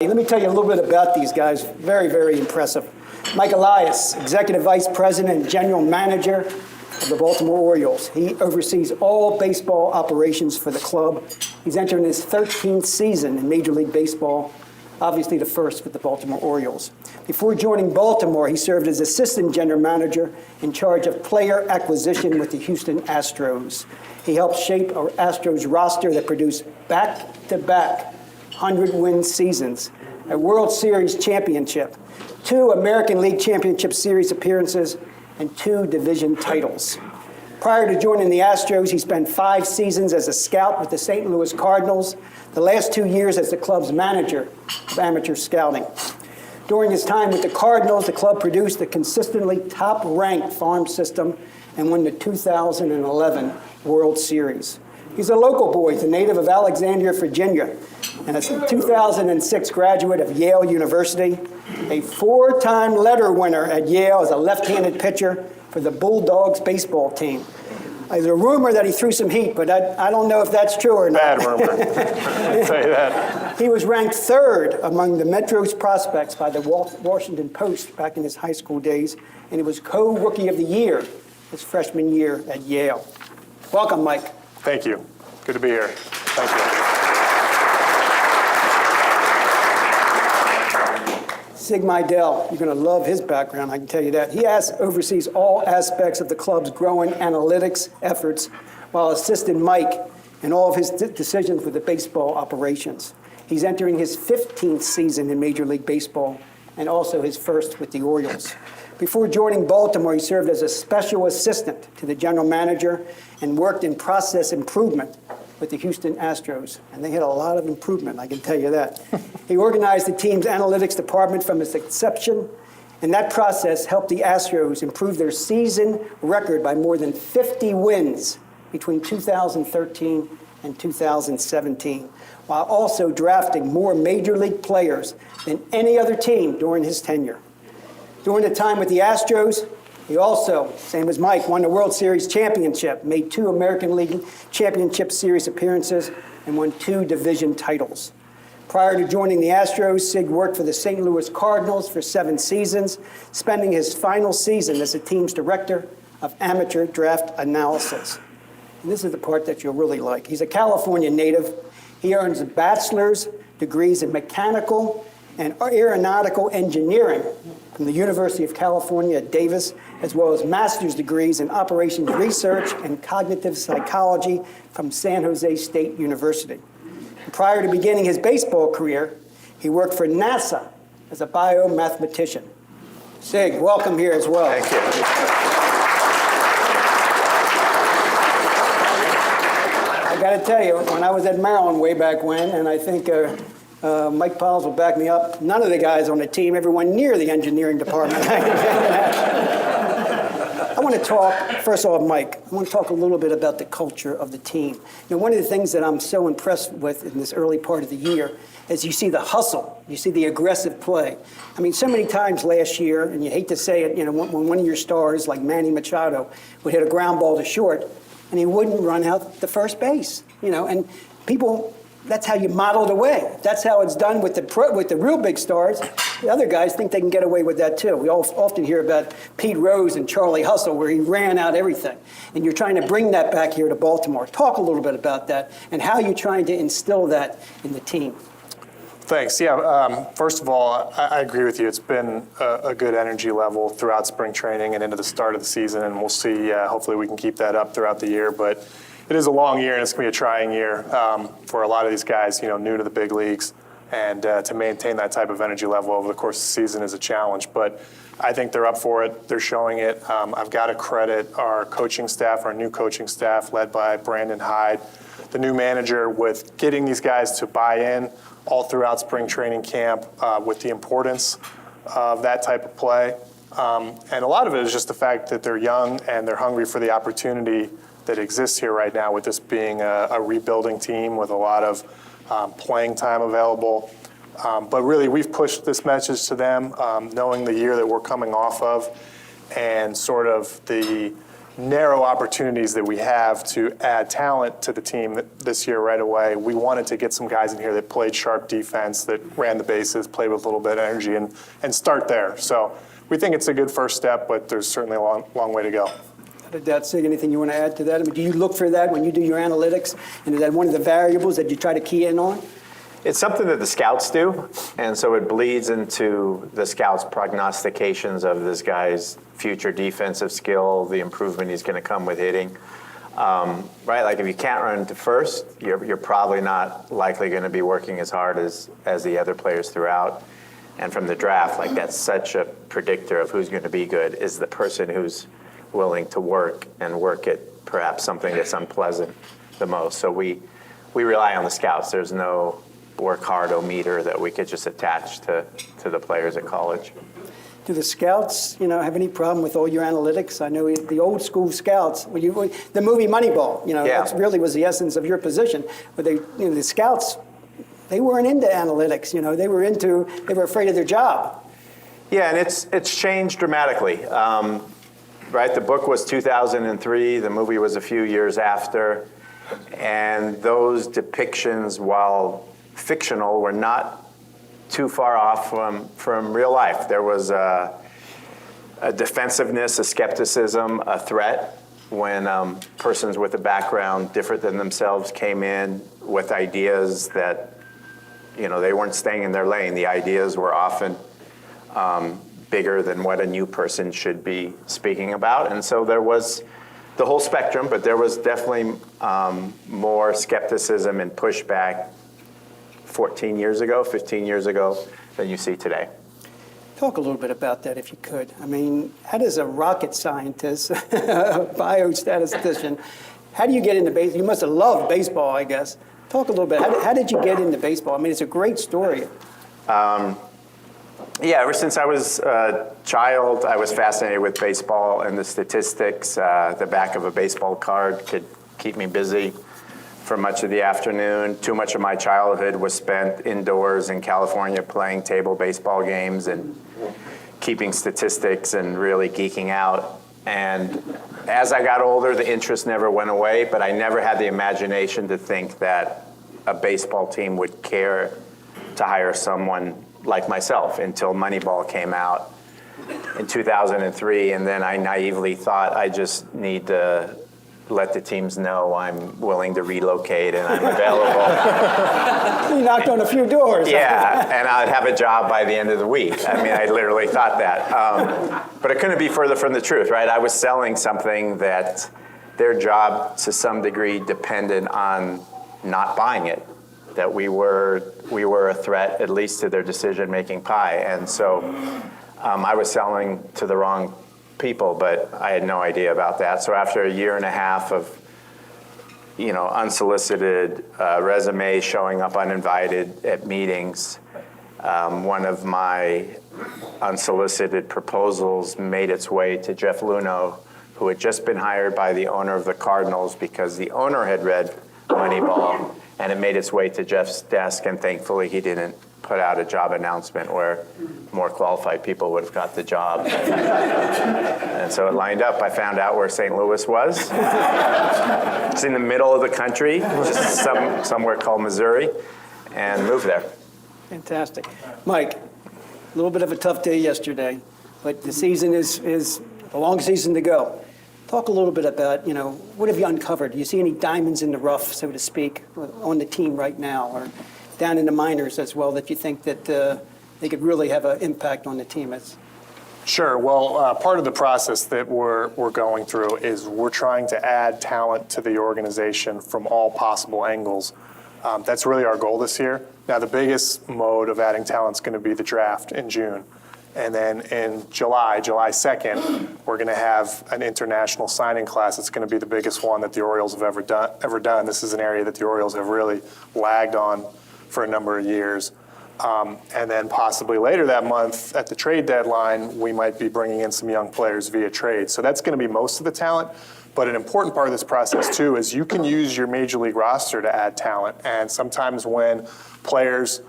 Let me tell you a little bit about these guys. Very, very impressive. Mike Elias, Executive Vice President and General Manager of the Baltimore Orioles. He oversees all baseball operations for the club. He's entering his 13th season in Major League Baseball, obviously the first with the Baltimore Orioles. Before joining Baltimore, he served as Assistant General Manager in charge of player acquisition with the Houston Astros. He helped shape our Astros roster that produced back-to-back 100-win seasons, a World Series championship, 2 American League Championship Series appearances, and 2 division titles. Prior to joining the Astros, he spent 5 seasons as a scout with the St. Louis Cardinals, the last 2 years as the club's manager of amateur scouting. During his time with the Cardinals, the club produced a consistently top-ranked farm system and won the 2011 World Series. He's a local boy. He's a native of Alexandria, Virginia, and a 2006 graduate of Yale University, a 4-time letter winner at Yale as a left-handed pitcher for the Bulldogs baseball team. There's a rumor that he threw some heat, but I don't know if that's true or not. Bad rumor. I'll tell you that. He was ranked 3rd among the Metro's prospects by the Washington Post back in his high school days, and he was co-rookie of the year his freshman year at Yale. Welcome, Mike. Thank you. Good to be here. Thank you. Sig Mejdal, you're going to love his background, I can tell you that. He oversees all aspects of the club's growing analytics efforts while assisting Mike in all of his decisions with the baseball operations. He's entering his 15th season in Major League Baseball and also his first with the Orioles. Before joining Baltimore, he served as a special assistant to the general manager and worked in process improvement with the Houston Astros, and they had a lot of improvement, I can tell you that. He organized the team's analytics department from its inception, and that process helped the Astros improve their season record by more than 50 wins between 2013 and 2017, while also drafting more major league players than any other team during his tenure. During the time with the Astros, he also, same as Mike, won the World Series championship, made 2 American League Championship Series appearances, and won 2 division titles. Prior to joining the Astros, Sig worked for the St. Louis Cardinals for 7 seasons, spending his final season as the team's director of amateur draft analysis. And this is the part that you'll really like. He's a California native. He earns bachelor's degrees in mechanical and aeronautical engineering from the University of California at Davis, as well as master's degrees in operations research and cognitive psychology from San Jose State University. Prior to beginning his baseball career, he worked for NASA as a biomathematician. Sig, welcome here as well. Thank you. I got to tell you, when I was at Maryland way back when, and I think Mike Piles will back me up, none of the guys on the team ever went near the engineering department. I want to talk, first of all, Mike, I want to talk a little bit about the culture of the team. You know, one of the things that I'm so impressed with in this early part of the year is you see the hustle, you see the aggressive play. I mean, so many times last year, and you hate to say it, you know, when one of your stars, like Manny Machado, would hit a ground ball to short, and he wouldn't run out to first base, you know, and people, that's how you model it away. That's how it's done with the real big stars. The other guys think they can get away with that too. We often hear about Pete Rose and Charlie Hustle, where he ran out everything. And you're trying to bring that back here to Baltimore. Talk a little bit about that and how you're trying to instill that in the team. Thanks. Yeah, first of all, I agree with you. It's been a good energy level throughout spring training and into the start of the season, and we'll see. Hopefully we can keep that up throughout the year. But it is a long year, and it's going to be a trying year for a lot of these guys, you know, new to the big leagues. And to maintain that type of energy level over the course of the season is a challenge. But I think they're up for it. They're showing it. I've got to credit our coaching staff, our new coaching staff, led by Brandon Hyde, the new manager, with getting these guys to buy in all throughout spring training camp with the importance of that type of play. And a lot of it is just the fact that they're young and they're hungry for the opportunity that exists here right now, with this being a rebuilding team with a lot of playing time available. But really, we've pushed this message to them, knowing the year that we're coming off of and sort of the narrow opportunities that we have to add talent to the team this year right away. We wanted to get some guys in here that played sharp defense, that ran the bases, played with a little bit of energy, and start there. So we think it's a good first step, but there's certainly a long way to go. Did that say anything you want to add to that? I mean, do you look for that when you do your analytics? And is that one of the variables that you try to key in on? It's something that the scouts do, and so it bleeds into the scouts' prognostications of this guy's future defensive skill, the improvement he's going to come with hitting. Right, like if you can't run to first, you're probably not likely going to be working as hard as the other players throughout. And from the draft, like that's such a predictor of who's going to be good is the person who's willing to work at perhaps something that's unpleasant the most. So we rely on the scouts. There's no work hard-o-meter that we could just attach to the players at college. Do the scouts, have any problem with all your analytics? I know the old school scouts, the movie Moneyball, that really was the essence of your position. But the scouts, they weren't into analytics. They were afraid of their job. Yeah, and it's changed dramatically. Right, the book was 2003. The movie was a few years after, and those depictions, while fictional, were not too far off from real life. There was a defensiveness, a skepticism, a threat when persons with a background different than themselves came in with ideas that, they weren't staying in their lane. The ideas were often bigger than what a new person should be speaking about. And so there was the whole spectrum, but there was definitely more skepticism and pushback 14 years ago, 15 years ago than you see today. Talk a little bit about that if you could. I mean, how does a rocket scientist, a biostatistician, how do you get into baseball? You must have loved baseball, I guess. Talk a little bit. How did you get into baseball? I mean, it's a great story. Yeah, ever since I was a child, I was fascinated with baseball and the statistics. The back of a baseball card could keep me busy for much of the afternoon. Too much of my childhood was spent indoors in California playing table baseball games and keeping statistics and really geeking out. And as I got older, the interest never went away, but I never had the imagination to think that a baseball team would care to hire someone like myself until Moneyball came out in 2003, and then I naively thought I just need to let the teams know I'm willing to relocate and I'm available. You knocked on a few doors. Yeah, and I'd have a job by the end of the week. I mean, I literally thought that. But it couldn't be further from the truth, right? I was selling something that their job to some degree depended on not buying it, that we were a threat, at least to their decision-making pie. And so I was selling to the wrong people, but I had no idea about that. So after a year and a half of, unsolicited resumes showing up uninvited at meetings, one of my unsolicited proposals made its way to Jeff Luhnow, who had just been hired by the owner of the Cardinals because the owner had read Moneyball, and it made its way to Jeff's desk, and thankfully he didn't put out a job announcement where more qualified people would have got the job. And so it lined up. I found out where St. Louis was. It's in the middle of the country, just somewhere called Missouri, and moved there. Fantastic. Mike, a little bit of a tough day yesterday, but the season is a long season to go. Talk a little bit about, what have you uncovered? Do you see any diamonds in the rough, so to speak, on the team right now, or down in the minors as well, that you think that they could really have an impact on the team? Sure. Well, part of the process that we're going through is we're trying to add talent to the organization from all possible angles. That's really our goal this year. Now, the biggest mode of adding talent is going to be the draft in June. And then in July 2nd, we're going to have an international signing class. It's going to be the biggest one that the Orioles have ever done. This is an area that the Orioles have really lagged on for a number of years. And then possibly later that month at the trade deadline, we might be bringing in some young players via trade. So that's going to be most of the talent. But an important part of this process, too, is you can use your major league roster to add talent. And sometimes when players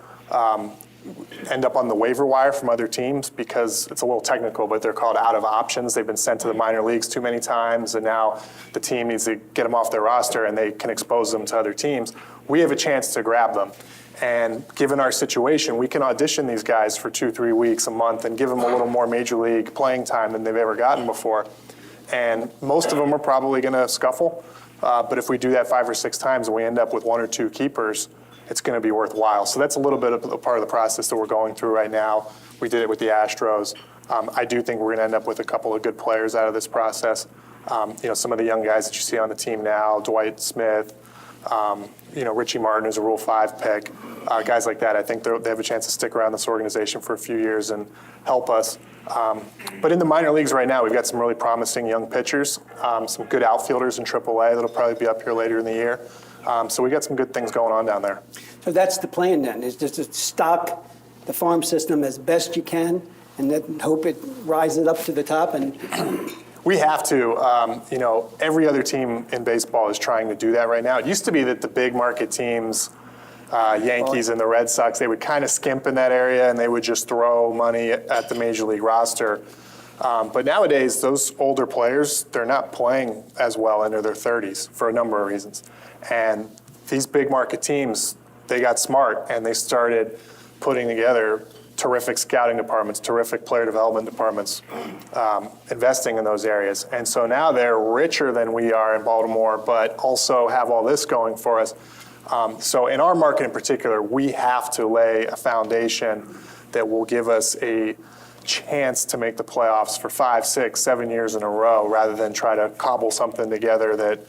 end up on the waiver wire from other teams because it's a little technical, but they're called out of options. They've been sent to the minor leagues too many times, and now the team needs to get them off their roster and they can expose them to other teams. We have a chance to grab them. And given our situation, we can audition these guys for 2-3 weeks, a month, and give them a little more major league playing time than they've ever gotten before. And most of them are probably going to scuffle. But if we do that 5 or 6 times and we end up with 1 or 2 keepers, it's going to be worthwhile. So that's a little bit of a part of the process that we're going through right now. We did it with the Astros. I do think we're going to end up with a couple of good players out of this process. Some of the young guys that you see on the team now, Dwight Smith, Richie Martin is a Rule 5 pick. Guys like that, I think they have a chance to stick around this organization for a few years and help us. But in the minor leagues right now, we've got some really promising young pitchers, some good outfielders in AAA that'll probably be up here later in the year. So we got some good things going on down there. So that's the plan then, is just to stock the farm system as best you can and then hope it rises up to the top. And we have to. Every other team in baseball is trying to do that right now. It used to be that the big market teams, Yankees and the Red Sox, they would kind of skimp in that area and they would just throw money at the major league roster. But nowadays, those older players, they're not playing as well into their 30s for a number of reasons. And these big market teams, they got smart and they started putting together terrific scouting departments, terrific player development departments, investing in those areas. And so now they're richer than we are in Baltimore, but also have all this going for us. So in our market in particular, we have to lay a foundation that will give us a chance to make the playoffs for 5, 6, 7 years in a row, rather than try to cobble something together that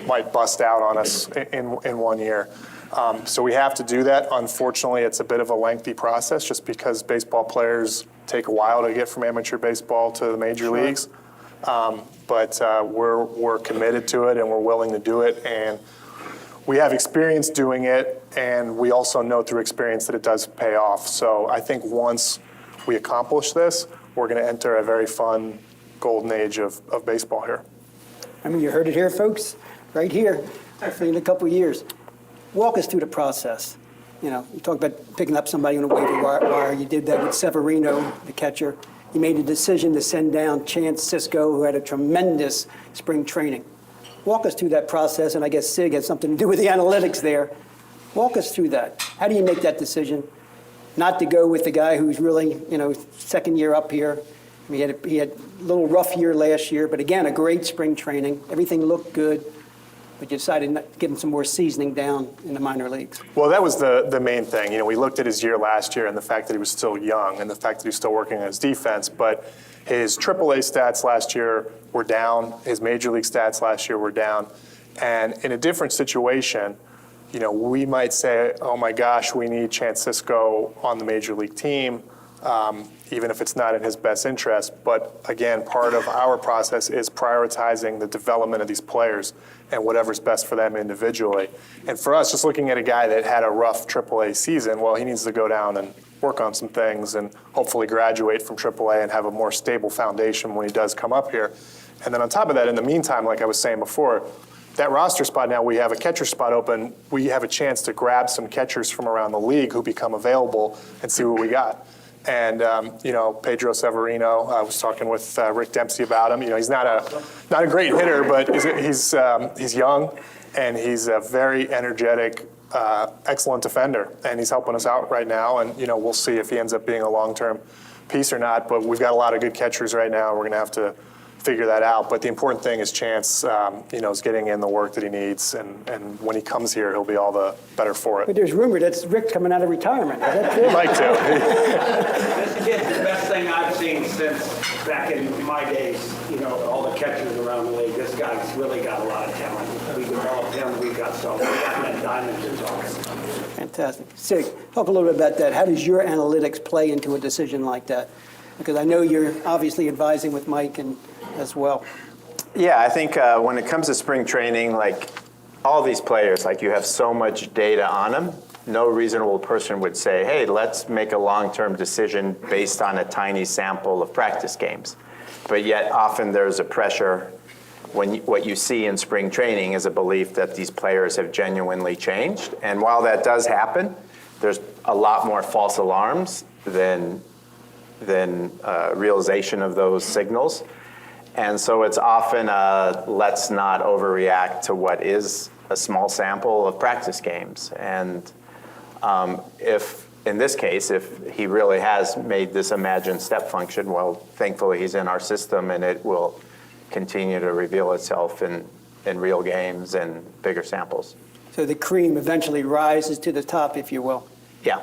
might bust out on us in 1 year. So we have to do that. Unfortunately, it's a bit of a lengthy process just because baseball players take a while to get from amateur baseball to the major leagues. But we're committed to it and we're willing to do it. And we have experience doing it, and we also know through experience that it does pay off. So I think once we accomplish this, we're going to enter a very fun golden age of baseball here. I mean, you heard it here, folks, right here, hopefully in a couple of years. Walk us through the process. You talk about picking up somebody on a waiver wire. You did that with Severino, the catcher. You made a decision to send down Chance Sisco, who had a tremendous spring training. Walk us through that process, and I guess Sig has something to do with the analytics there. Walk us through that. How do you make that decision not to go with the guy who's really, second year up here? He had a little rough year last year, but again, a great spring training. Everything looked good, but you decided not to give him some more seasoning down in the minor leagues. Well, that was the main thing. We looked at his year last year and the fact that he was still young and the fact that he was still working on his defense, but his AAA stats last year were down. His major league stats last year were down. And in a different situation, we might say, oh my gosh, we need Chance Sisco on the major league team, even if it's not in his best interest. But again, part of our process is prioritizing the development of these players and whatever's best for them individually. And for us, just looking at a guy that had a rough AAA season, well, he needs to go down and work on some things and hopefully graduate from AAA and have a more stable foundation when he does come up here. And then on top of that, in the meantime, like I was saying before, that roster spot now, we have a catcher spot open. We have a chance to grab some catchers from around the league who become available and see what we got. And Pedro Severino, I was talking with Rick Dempsey about him. He's not a great hitter, but he's young and he's a very energetic, excellent defender, and he's helping us out right now. And we'll see if he ends up being a long-term piece or not. But we've got a lot of good catchers right now. We're going to have to figure that out. But the important thing is Chance, is getting in the work that he needs, and when he comes here, he'll be all the better for it. But there's rumor that's Rick coming out of retirement. Is that true? I'd like to. This kid's the best thing I've seen since back in my days, all the catchers around the league. This guy's really got a lot of talent. We developed him, we got some diamonds in awesome. Fantastic. Sig, talk a little bit about that. How does your analytics play into a decision like that? Because I know you're obviously advising with Mike and as well. Yeah, I think when it comes to spring training, like all these players, like you have so much data on them, no reasonable person would say, hey, let's make a long-term decision based on a tiny sample of practice games. But yet often there's a pressure when what you see in spring training is a belief that these players have genuinely changed. And while that does happen, there's a lot more false alarms than realization of those signals. And so it's often let's not overreact to what is a small sample of practice games. And if, in this case, if he really has made this imagined step function, well, thankfully he's in our system and it will continue to reveal itself in real games and bigger samples. So the cream eventually rises to the top, if you will. Yeah,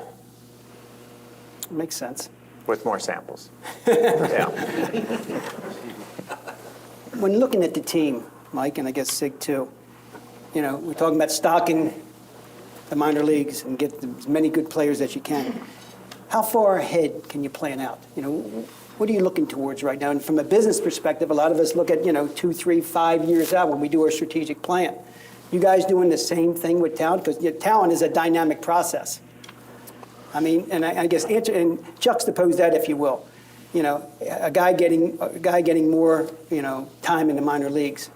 Makes sense. with more samples. Yeah. When looking at the team, Mike, and I guess Sig too, you know, we're talking about stocking the minor leagues and get as many good players as you can. How far ahead can you plan out? You know, what are you looking towards right now? And from a business perspective, a lot of us look at, 2, 3, 5 years out when we do our strategic plan. You guys doing the same thing with talent? Because talent is a dynamic process. I mean, and I guess and juxtapose that, if you will. You know, a guy getting more, time in the minor leagues.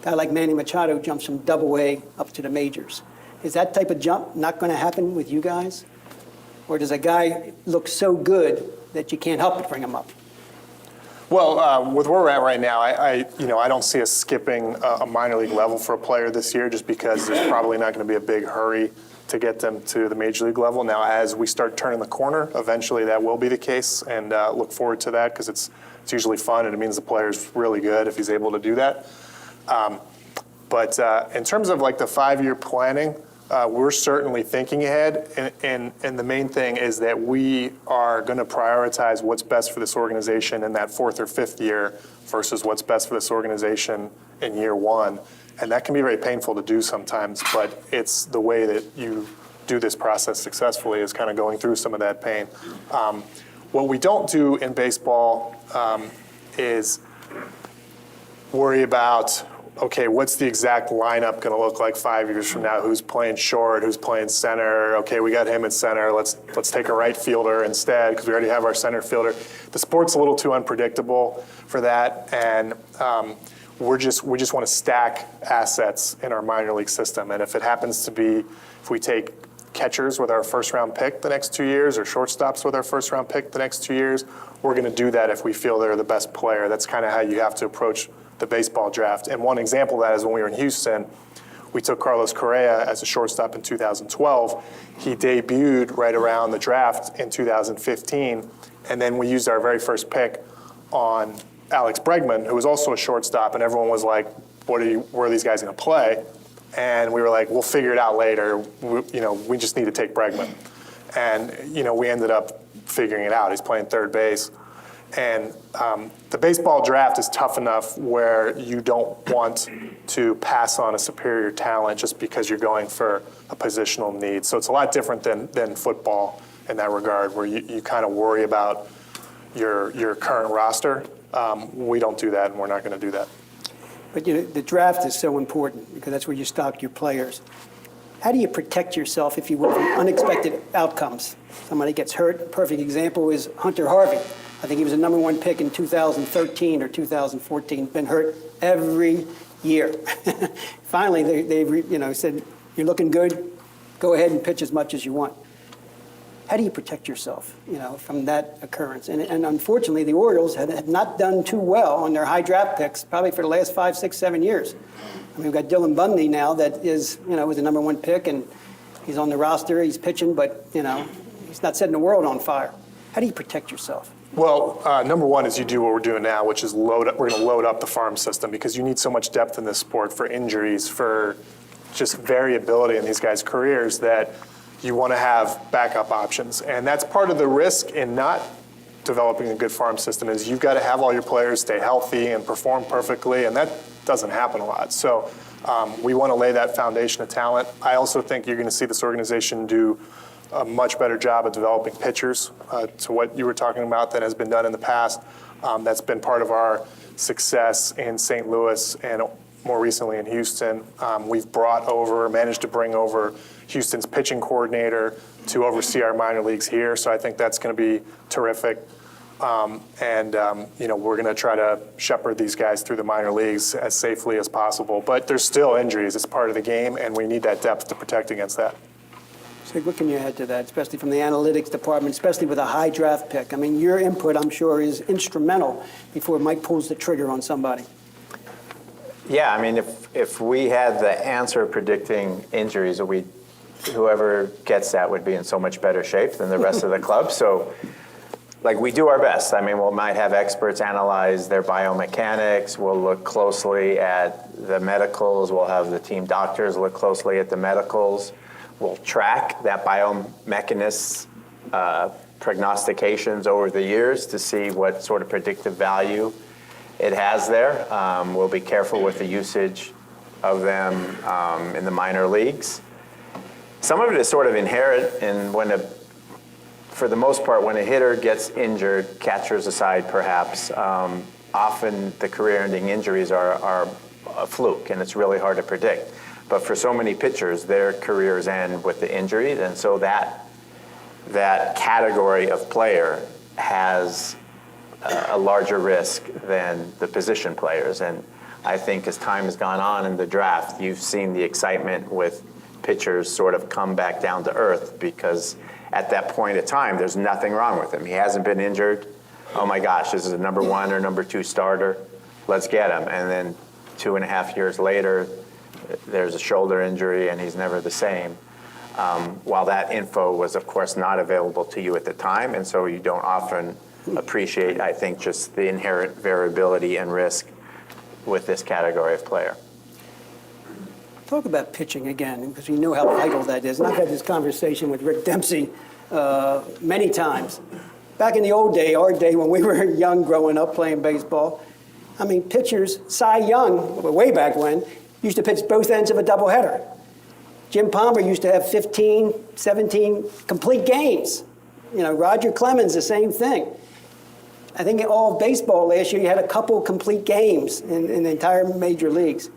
A guy like Manny Machado jumps from Double-A up to the majors. Is that type of jump not going to happen with you guys? Or does a guy look so good that you can't help but bring him up? Well, with where we're at right now, I don't see us skipping a minor league level for a player this year, just because there's probably not going to be a big hurry to get them to the major league level. Now, as we start turning the corner, eventually that will be the case, and look forward to that, because it's usually fun and it means the player's really good if he's able to do that. But in terms of like the 5-year planning, we're certainly thinking ahead, and the main thing is that we are going to prioritize what's best for this organization in that 4th or 5th year versus what's best for this organization in year 1. And that can be very painful to do sometimes, but it's the way that you do this process successfully, is kind of going through some of that pain. What we don't do in baseball is worry about, okay, what's the exact lineup going to look like 5 years from now? Who's playing short? Who's playing center? Okay, we got him at center. Let's take a right fielder instead, because we already have our center fielder. The sport's a little too unpredictable for that, and we just want to stack assets in our minor league system. And if it happens to be, if we take catchers with our first-round pick the next 2 years, or shortstops with our first-round pick the next 2 years, we're going to do that if we feel they're the best player. That's kind of how you have to approach the baseball draft. And one example of that is when we were in Houston, we took Carlos Correa as a shortstop in 2012. He debuted right around the draft in 2015, and then we used our very first pick on Alex Bregman, who was also a shortstop, and everyone was like, where are these guys going to play? And we were like, we'll figure it out later. We just need to take Bregman. And, we ended up figuring it out. He's playing third base. And the baseball draft is tough enough where you don't want to pass on a superior talent just because you're going for a positional need. So it's a lot different than football in that regard, where you kind of worry about your current roster. We don't do that, and we're not going to do that. But the draft is so important, because that's where you stock your players. How do you protect yourself, if you will, from unexpected outcomes? Somebody gets hurt. A perfect example is Hunter Harvey. I think he was the #1 pick in 2013 or 2014. Been hurt every year. Finally, they said, "You're looking good. Go ahead and pitch as much as you want." How do you protect yourself, from that occurrence? And unfortunately, the Orioles had not done too well on their high draft picks, probably for the last 5, 6, 7 years. I mean, we've got Dylan Bundy now that was the #1 pick, and he's on the roster. He's pitching, but he's not setting the world on fire. How do you protect yourself? Well, number one is you do what we're doing now, which is we're going to load up the farm system, because you need so much depth in this sport for injuries, for just variability in these guys' careers, that you want to have backup options. And that's part of the risk in not developing a good farm system, is you've got to have all your players stay healthy and perform perfectly, and that doesn't happen a lot. So we want to lay that foundation of talent. I also think you're going to see this organization do a much better job of developing pitchers, to what you were talking about, that has been done in the past. That's been part of our success in St. Louis and more recently in Houston. We've managed to bring over Houston's pitching coordinator to oversee our minor leagues here, so I think that's going to be terrific. We're going to try to shepherd these guys through the minor leagues as safely as possible. But there's still injuries. It's part of the game, and we need that depth to protect against that. So what can you add to that, especially from the analytics department, especially with a high draft pick? I mean, your input, I'm sure, is instrumental before Mike pulls the trigger on somebody. Yeah, I mean, if we had the answer predicting injuries, whoever gets that would be in so much better shape than the rest of the club. So, like, we do our best. I mean, we might have experts analyze their biomechanics. We'll look closely at the medicals. We'll have the team doctors look closely at the medicals. We'll track that biomechanist prognostications over the years to see what sort of predictive value it has there. We'll be careful with the usage of them in the minor leagues. Some of it is sort of inherent, and for the most part, when a hitter gets injured, catchers aside perhaps, often the career-ending injuries are a fluke, and it's really hard to predict. But for so many pitchers, their careers end with the injury, and so that category of player has a larger risk than the position players. And I think as time has gone on in the draft, you've seen the excitement with pitchers sort of come back down to earth, because at that point in time, there's nothing wrong with him. He hasn't been injured. Oh my gosh, this is a number 1 or number 2 starter. Let's get him. And then 2.5 years later, there's a shoulder injury and he's never the same. While that info was, of course, not available to you at the time, and so you don't often appreciate, I think, just the inherent variability and risk with this category of player. Talk about pitching again, because you know how vital that is. And I've had this conversation with Rick Dempsey many times. Back in the old day, our day when we were young growing up playing baseball, I mean, pitchers, Cy Young, way back when, used to pitch both ends of a doubleheader. Jim Palmer used to have 15, 17 complete games. You know, Roger Clemens, the same thing. I think in all of baseball last year, you had a couple complete games in the entire major leagues.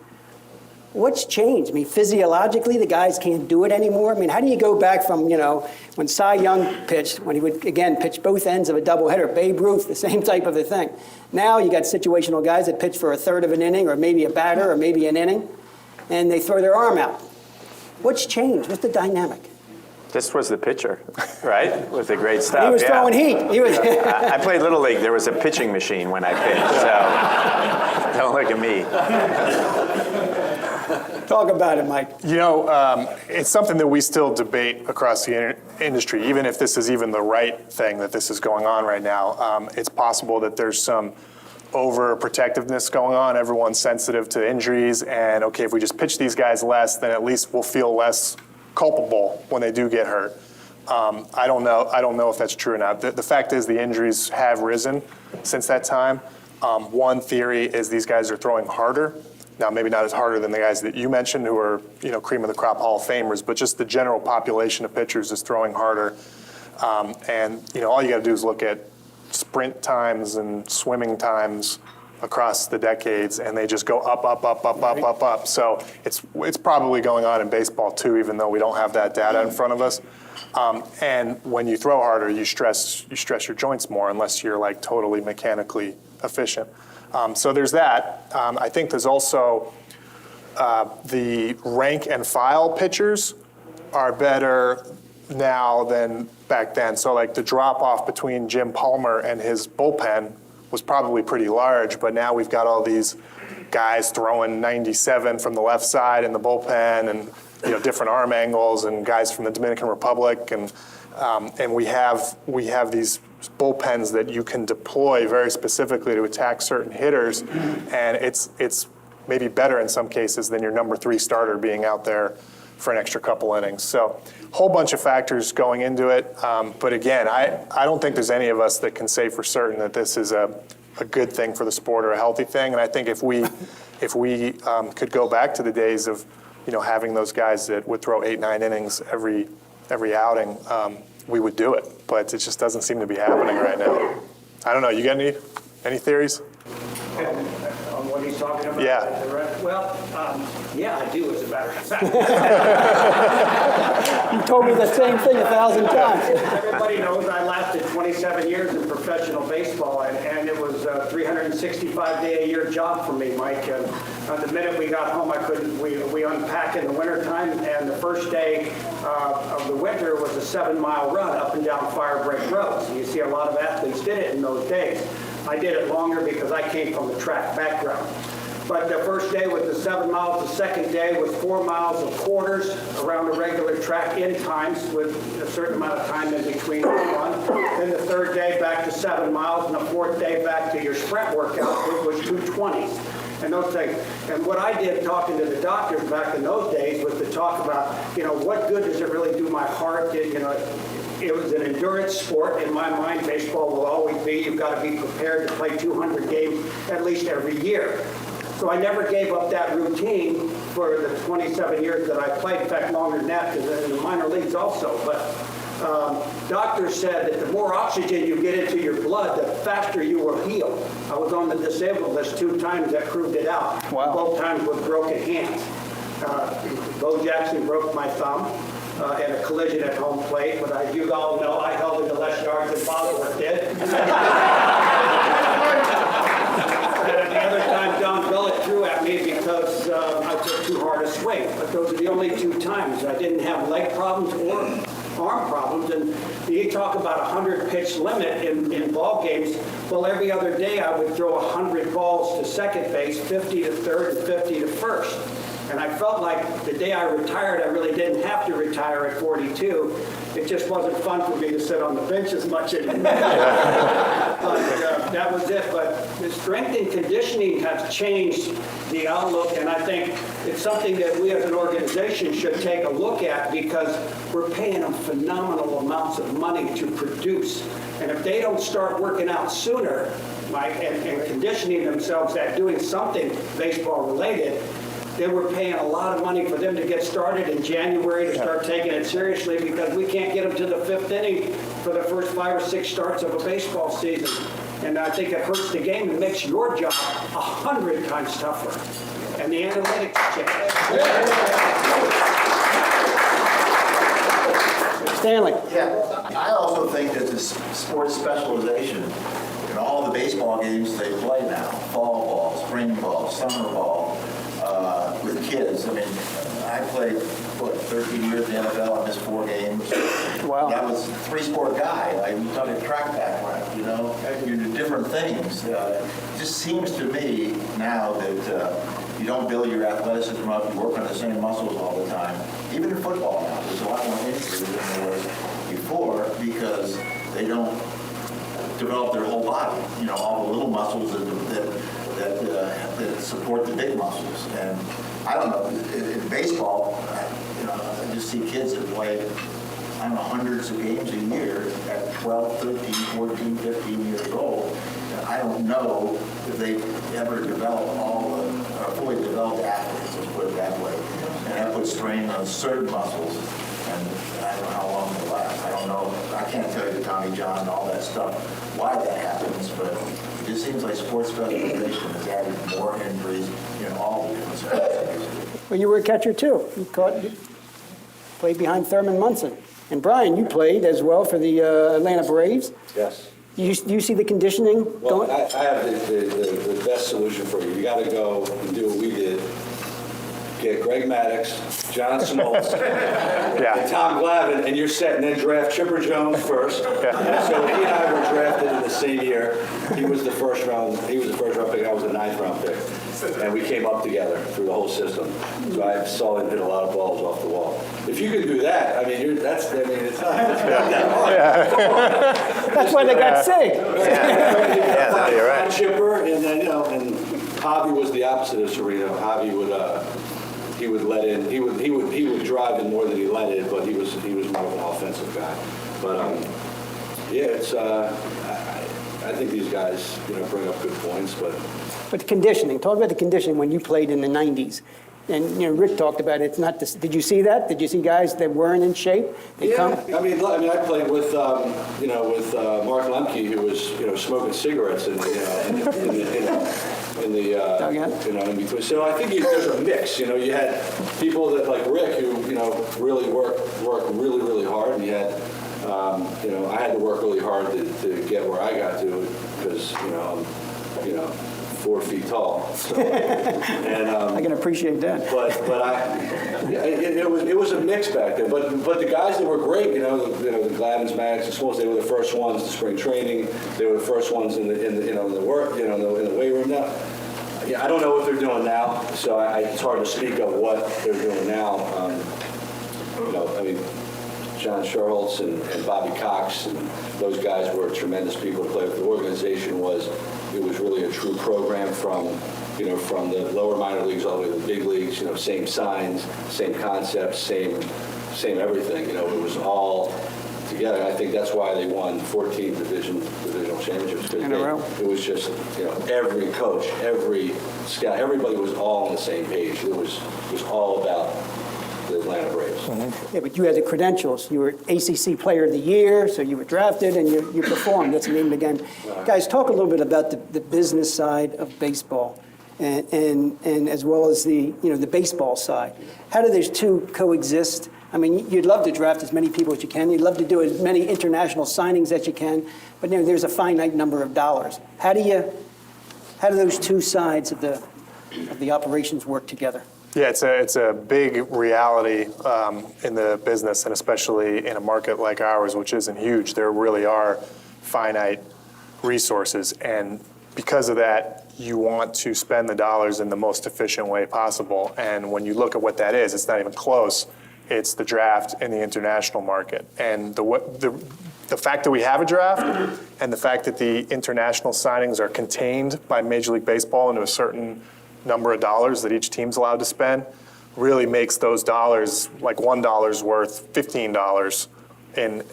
What's changed? I mean, physiologically, the guys can't do it anymore. I mean, how do you go back from, you know, when Cy Young pitched, when he would, again, pitch both ends of a doubleheader, Babe Ruth, the same type of a thing. Now you got situational guys that pitch for a third of an inning, or maybe a batter, or maybe an inning, and they throw their arm out. What's changed? What's the dynamic? This was the pitcher, right? With the great stuff. He was throwing heat. He was. I played Little League. There was a pitching machine when I pitched, so don't look at me. Talk about it, Mike. You know, it's something that we still debate across the industry, even if this is even the right thing that this is going on right now. It's possible that there's some overprotectiveness going on. Everyone's sensitive to injuries, and okay, if we just pitch these guys less, then at least we'll feel less culpable when they do get hurt. I don't know if that's true or not. The fact is the injuries have risen since that time. One theory is these guys are throwing harder. Now, maybe not as harder than the guys that you mentioned who are, you know, cream of the crop Hall of Famers, but just the general population of pitchers is throwing harder. And, you know, all you got to do is look at sprint times and swimming times across the decades, and they just go up, up, up, up, up, up, up. So it's probably going on in baseball too, even though we don't have that data in front of us. And when you throw harder, you stress your joints more, unless you're like totally mechanically efficient. So there's that. I think there's also the rank and file pitchers are better now than back then. So like the drop off between Jim Palmer and his bullpen was probably pretty large, but now we've got all these guys throwing 97 from the left side in the bullpen, and you know, different arm angles, and guys from the Dominican Republic, and we have these bullpens that you can deploy very specifically to attack certain hitters, and it's maybe better in some cases than your number 3 starter being out there for an extra couple innings. So a whole bunch of factors going into it. But again, I don't think there's any of us that can say for certain that this is a good thing for the sport or a healthy thing. And I think if we could go back to the days of, you know, having those guys that would throw 8-9 innings every outing, we would do it. But it just doesn't seem to be happening right now. I don't know. You got any theories? On what he's talking about? Yeah. Well, yeah, I do, as a matter of fact. You told me the same thing 1,000 times. Everybody knows I lasted 27 years in professional baseball, and it was a 365-day-a-year job for me, Mike. And the minute we got home, we unpacked in the wintertime, and the first day of the winter was a 7-mile run up and down fire break roads. You see a lot of athletes did it in those days. I did it longer because I came from the track background. But the first day was the 7 miles. The second day was 4 miles of quarters around a regular track in times with a certain amount of time in between each one. Then the third day back to 7 miles, and the fourth day back to your sprint workout, which was 220s. And those things. And what I did talking to the doctors back in those days was to talk about, what good does it really do my heart? It was an endurance sport. In my mind, baseball will always be. You've got to be prepared to play 200 games at least every year. So I never gave up that routine for the 27 years that I played. In fact, longer than that, because in the minor leagues also. But doctors said that the more oxygen you get into your blood, the faster you will heal. I was on the disabled list 2 times that proved it out. Wow. Both times with broken hands. Bo Jackson broke my thumb in a collision at home plate, but as you all know, I held it to less yards than Bosworth did. And the other time, John Billett threw at me because I took too hard a swing. But those are the only 2 times. I didn't have leg problems or arm problems. And you talk about a 100-pitch limit in ball games. Well, every other day I would throw 100 balls to second base, 50 to third, and 50 to first. And I felt like the day I retired, I really didn't have to retire at 42. It just wasn't fun for me to sit on the bench as much anymore. But that was it. But the strength and conditioning has changed the outlook, and I think it's something that we as an organization should take a look at because we're paying them phenomenal amounts of money to produce. And if they don't start working out sooner, Mike, and conditioning themselves at doing something baseball related, then we're paying a lot of money for them to get started in January to start taking it seriously because we can't get them to the 5th inning for the first 5 or 6 starts of a baseball season. And I think it hurts the game and makes your job 100 times tougher. And the analytics change. Stanley. Yeah, I also think that this sports specialization in all the baseball games they play now, fall ball, spring ball, summer ball, with kids. I mean, I played, 13 years in the NFL. I missed 4 games. Wow. I was a 3-sport guy. I taught a track background, You do different things. It just seems to me now that you don't build your athleticism up. You work on the same muscles all the time. Even in football now, there's a lot more injuries than there was before because they don't develop their whole body. All the little muscles that support the big muscles. And I don't know, in baseball, I just see kids that play, hundreds of games a year at 12, 13, 14, 15 years old. And I don't know if they ever develop fully developed athletes, let's put it that way. And that puts strain on certain muscles. And I don't know how long they last. I don't know. I can't tell you Tommy John and all that stuff, why that happens, but it just seems like sports specialization has added more injuries in all the different sports. Well, you were a catcher too. You played behind Thurman Munson. And Brian, you played as well for the Atlanta Braves. Yes. Do you see the conditioning Well, going? I have the best solution for you. You got to go and do what we did. Get Greg Maddox, John Smoltz, and Tom Glavine, and you're set. And then draft Chipper Jones first. So he and I were drafted in the same year. He was the first round pick. I was the 9th round pick. And we came up together through the whole system. So I saw him hit a lot of balls off the wall. If you can do that, it's not that hard. That's why they got sick. Yeah, you're right. Chipper, and then and Javi was the opposite of Sereno. Javi would he would let in. He would drive in more than he let in, but he was more of an offensive guy. But it's I think these guys bring up good points, but But conditioning, talk about the conditioning when you played in the 90s. And Rick talked about it. It's not this, did you see that? Did you see guys that weren't in shape? I mean, I played with with Mark Lemke, who was smoking cigarettes in Dugout? in between. So I think there's a mix. You had people that like Rick who really work really really hard, and you had I had to work really hard to get where I got to because I'm 4 feet tall. So, and I can appreciate that. But it was a mix back then. But the guys that were great, the Glavins, Maddox, the Smalls, they were the first ones to spring training. They were the first ones in the work, in the weight room. Now, I don't know what they're doing now, so it's hard to speak of what they're doing now. John Sherholtz and Bobby Cox and those guys were tremendous people to play with. The organization was really a true program from the lower minor leagues all the way to the big leagues. Same signs, same concepts, same everything. It was all together. I think that's why they won 14 divisional championships. In a row. It was just every coach, every scout, everybody was all on the same page. It was all about the Atlanta Braves. Yeah, but you had the credentials. You were ACC Player of the Year, so you were drafted and you performed. That's the name of the game. Guys, talk a little bit about the business side of baseball, and as well as the baseball side. How do those two coexist? I mean, you'd love to draft as many people as you can. You'd love to do as many international signings as you can, but there's a finite number of dollars. How do those two sides of the operations work together? Yeah, it's a big reality in the business, and especially in a market like ours, which isn't huge. There really are finite resources, and because of that, you want to spend the dollars in the most efficient way possible. And when you look at what that is, it's not even close. It's the draft in the international market, and the fact that we have a draft, and the fact that the international signings are contained by Major League Baseball into a certain number of dollars that each team's allowed to spend really makes those dollars, like $1 worth $15 in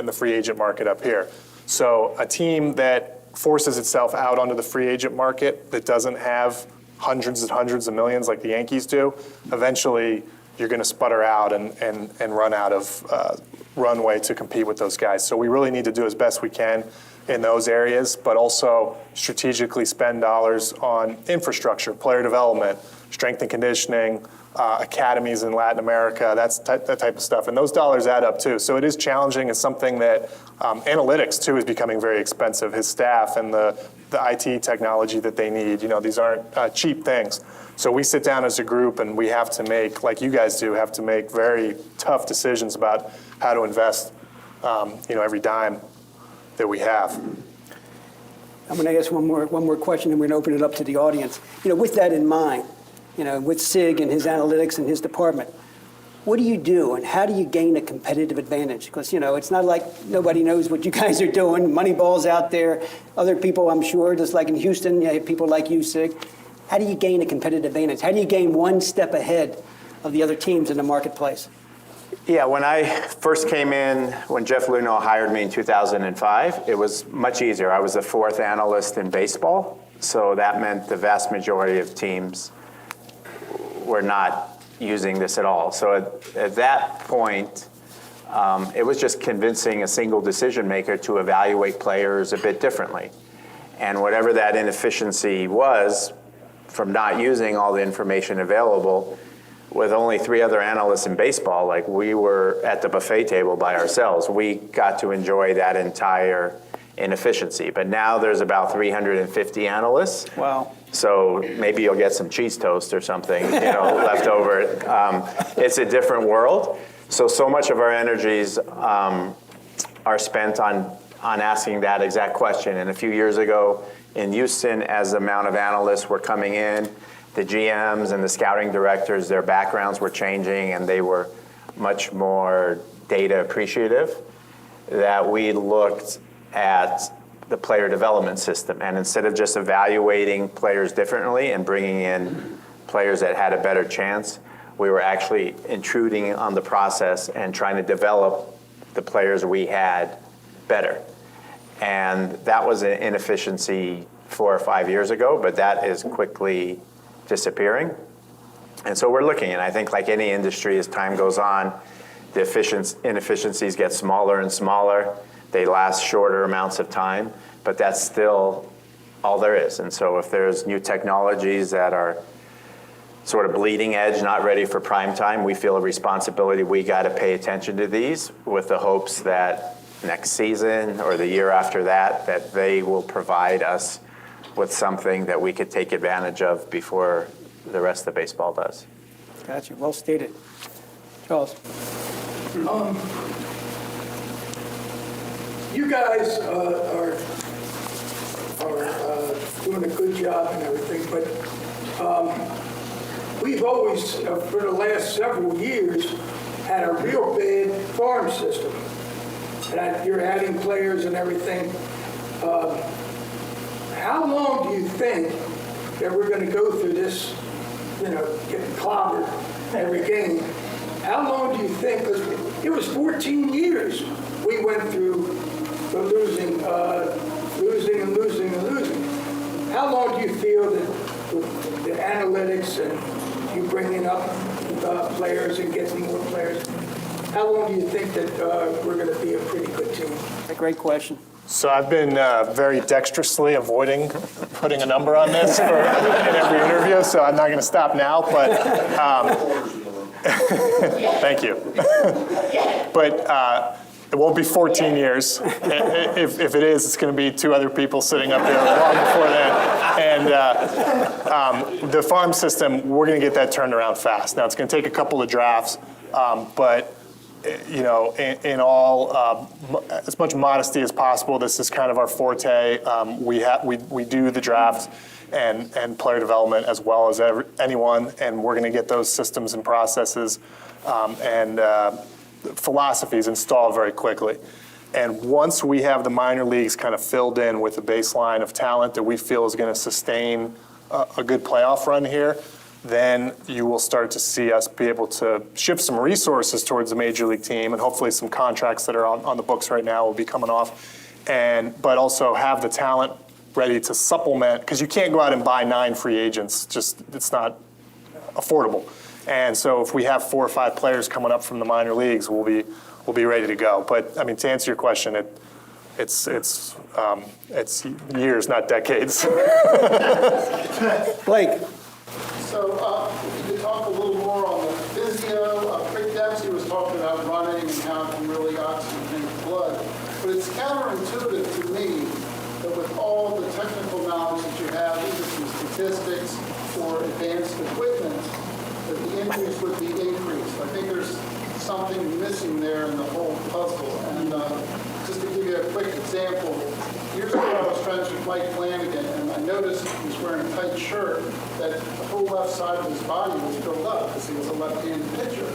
the free agent market up here. So a team that forces itself out onto the free agent market that doesn't have hundreds and hundreds of millions like the Yankees do, eventually you're going to sputter out and run out of runway to compete with those guys. So we really need to do as best we can in those areas, but also strategically spend dollars on infrastructure, player development, strength and conditioning, academies in Latin America, that type of stuff. And those dollars add up too. So it is challenging. It's something that analytics too is becoming very expensive. His staff and the IT technology that they need, these aren't cheap things. So we sit down as a group and we have to make, like you guys do, have to make very tough decisions about how to invest every dime that we have. I'm going to ask one more question, and we're going to open it up to the audience. With that in mind, with SIG and his analytics and his department, what do you do, and how do you gain a competitive advantage? Because it's not like nobody knows what you guys are doing. Moneyball's out there. Other people, I'm sure, just like in Houston, you have people like you, SIG. How do you gain a competitive advantage? How do you gain one step ahead of the other teams in the marketplace? Yeah, when I first came in, when Jeff Luhnow hired me in 2005, it was much easier. I was the fourth analyst in baseball, so that meant the vast majority of teams were not using this at all. So at that point, it was just convincing a single decision maker to evaluate players a bit differently. And whatever that inefficiency was from not using all the information available, with only 3 other analysts in baseball, like we were at the buffet table by ourselves. We got to enjoy that entire inefficiency. But now there's about 350 analysts. Wow. So maybe you'll get some cheese toast or something, left over. It's a different world. So much of our energies are spent on asking that exact question. And a few years ago in Houston, as the amount of analysts were coming in, the GMs and the scouting directors, their backgrounds were changing, and they were much more data appreciative, that we looked at the player development system. And instead of just evaluating players differently and bringing in players that had a better chance, we were actually intruding on the process and trying to develop the players we had better. And that was an inefficiency 4 or 5 years ago, but that is quickly disappearing. And so we're looking, and I think like any industry, as time goes on, the inefficiencies get smaller and smaller. They last shorter amounts of time, but that's still all there is. And so if there's new technologies that are sort of bleeding edge, not ready for prime time, we feel a responsibility. We got to pay attention to these with the hopes that next season or the year after that, that they will provide us with something that we could take advantage of before the rest of baseball does. Gotcha, well stated. Charles? You guys are doing a good job and everything, but we've always, for the last several years, had a real bad farm system. And you're adding players and everything. How long do you think that we're going to go through this, getting clobbered every game? How long do you think, because it was 14 years we went through the losing. How long do you feel that with the analytics and you bringing up players and getting more players, how long do you think that we're going to be a pretty good team? A great question. So I've been very dexterously avoiding putting a number on this in every interview, so I'm not going to stop now, but thank you. But it won't be 14 years. If it is, it's going to be 2 other people sitting up there long before then. And the farm system, we're going to get that turned around fast. Now, it's going to take a couple of drafts, but in all, as much modesty as possible, this is kind of our forte. We do the draft and player development as well as anyone, and we're going to get those systems and processes and philosophies installed very quickly. And once we have the minor leagues kind of filled in with a baseline of talent that we feel is going to sustain a good playoff run here, then you will start to see us be able to shift some resources towards the major league team, and hopefully some contracts that are on the books right now will be coming off, but also have the talent ready to supplement, because you can't go out and buy 9 free agents. It's not affordable. And so if we have 4 or 5 players coming up from the minor leagues, we'll be ready to go. But I mean, to answer your question, it's years, not decades. Blake? So if you could talk a little more on the physio. Rick Dempsey was talking about running and how it can really oxygenate the blood. But it's counterintuitive to me that with all the technical knowledge that you have, either through statistics or advanced equipment, that the injuries would be increased. I think there's something missing there in the whole puzzle. And just to give you a quick example, years ago I was friends with Mike Flanagan, and I noticed he was wearing a tight shirt that the whole left side of his body was filled up because he was a left-handed pitcher.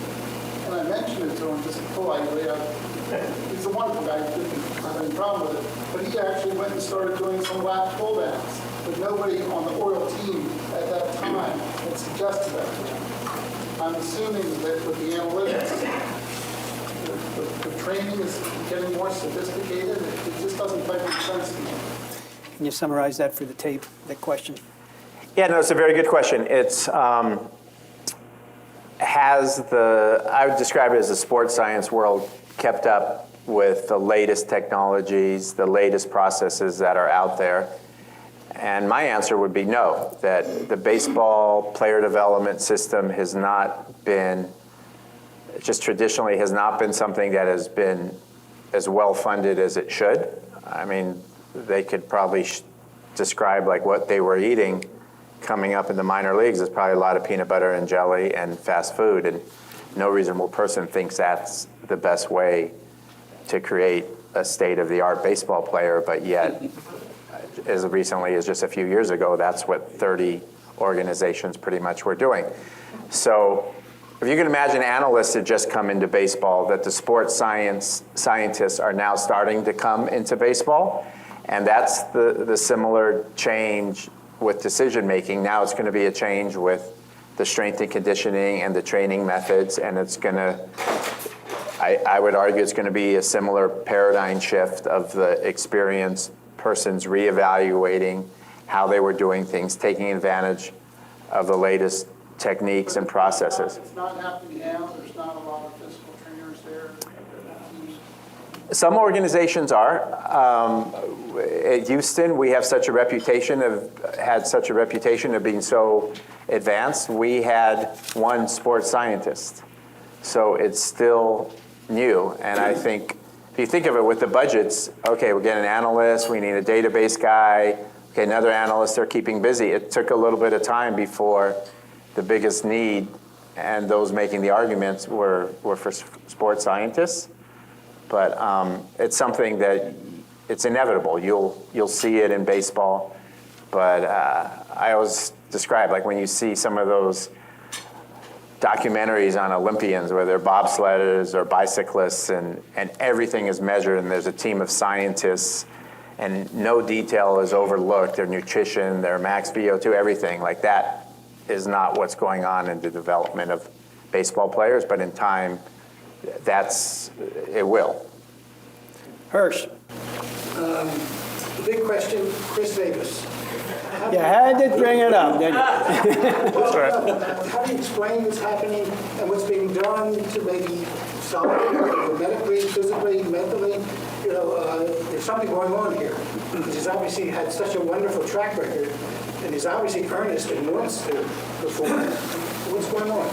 And I mentioned it to him just politely. He's a wonderful guy. He didn't have any problem with it. But he actually went and started doing some lat pull-downs. But nobody on the Oriole team at that time had suggested that to him. I'm assuming that with the analytics, the training is getting more sophisticated. It just doesn't quite make sense to me. Can you summarize that for the tape, that question? Yeah, no, it's a very good question. It's I would describe it as the sports science world kept up with the latest technologies, the latest processes that are out there? And my answer would be no, that the baseball player development system has not been, just traditionally has not been something that has been as well funded as it should. I mean, they could probably describe like what they were eating coming up in the minor leagues is probably a lot of peanut butter and jelly and fast food, and no reasonable person thinks that's the best way to create a state-of-the-art baseball player, but yet, as recently as just a few years ago, that's what 30 organizations pretty much were doing. So if you can imagine analysts had just come into baseball, that the sports scientists are now starting to come into baseball, and that's the similar change with decision-making. Now it's going to be a change with the strength and conditioning and the training methods, and it's going to, I would argue it's going to be a similar paradigm shift of the experienced persons reevaluating how they were doing things, taking advantage of the latest techniques and processes. It's not happening now. There's not a lot of physical trainers there. Some organizations are. at Houston, we have such a reputation of being so advanced. We had one sports scientist, so it's still new. And I think if you think of it with the budgets, okay, we're getting an analyst, we need a database guy, okay, another analyst. They're keeping busy. It took a little bit of time before the biggest need and those making the arguments were for sports scientists. But it's something that it's inevitable. You'll see it in baseball. But I always describe, like when you see some of those documentaries on Olympians where they're bobsledders or bicyclists and everything is measured and there's a team of scientists and no detail is overlooked, their nutrition, their max VO2, everything like that is not what's going on in the development of baseball players, but in time, it will. Hirsch. The big question, Chris Davis. You had to bring it up, didn't you? How do you explain what's happening and what's being done to maybe solve it medically, physically, mentally? There's something going on here. Because he's obviously had such a wonderful track record, and he's obviously earnest and wants to perform. What's going on?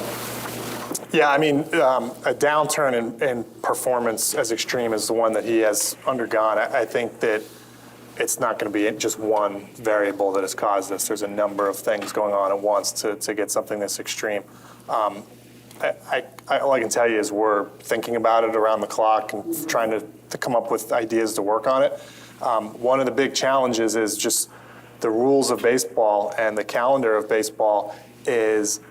Yeah, I mean, a downturn in performance as extreme as the one that he has undergone, I think that it's not going to be just one variable that has caused this. There's a number of things going on at once to get something this extreme. All I can tell you is we're thinking about it around the clock and trying to come up with ideas to work on it. One of the big challenges is just the rules of baseball and the calendar of baseball is